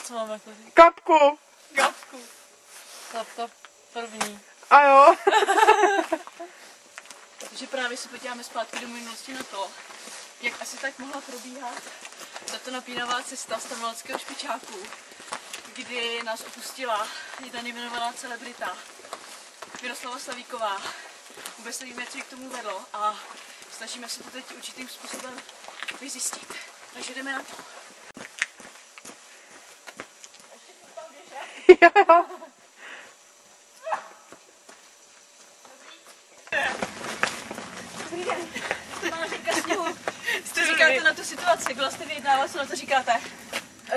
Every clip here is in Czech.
Co máme tady? Kapku. Kapku. Kapka první. A jo. Takže právě se podíváme zpátky do minulosti na to, jak asi tak mohla probíhat tato napínavá cesta stavovského špičáku, kdy nás opustila jedna nejmenovaná celebrita, Miroslava Slavíková. Vůbec nevíme, co ji k tomu vedlo a snažíme se to teď určitým způsobem vyzjistit. Takže jdeme na to. Jo. Dobrý den. Manažerka sněhu. Co říkáte na tu situaci? Jak vlastně vyjednávat, co na to říkáte?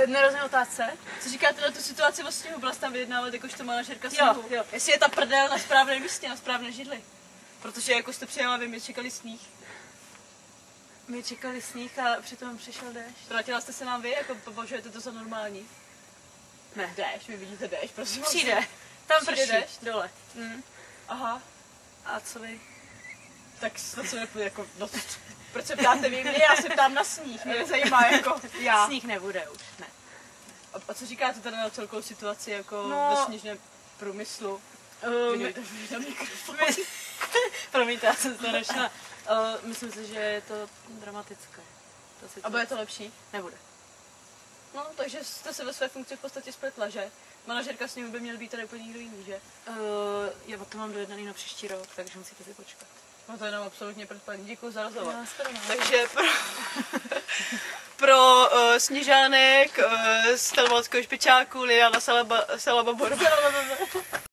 Nerozumím otázce. Co říkáte na tu situaci o sněhu? Byla jste tam vyjednávat jakožto manažerka sněhu? Jo. Jestli je ta prdel na správném místě, na správné židli. Protože jako jste přijela vy, my čekali sníh. My čekali sníh a přitom přišel déšť. Vrátila jste se nám vy, jako považujete to za normální? Ne. Déšť, vy vidíte déšť, prosím vás. Přijde. Tam Přijde prší. déšť? Dole. Aha. A co vy? Tak to se nepůjde jako, no, proč se ptáte vy mě, já se ptám na sníh, mě zajímá jako já. Sníh nebude už, ne. A co říkáte tady na celkovou situaci jako ve sněžném průmyslu? Na mikrofon. Promiňte, já jsem to nešla. Myslím si, že je to dramatické. A bude to lepší? Nebude. No, takže jste se ve své funkci v podstatě spletla, že? Manažerka sněhu by měl být tady úplně někdo jiný, že? Já to mám dojednaný na příští rok, takže musíte si počkat. No to je nám absolutně předplatný. Děkuji za rozhovor. No, takže pro Sněžánek z Stavovského špičáku Liliana Salababor.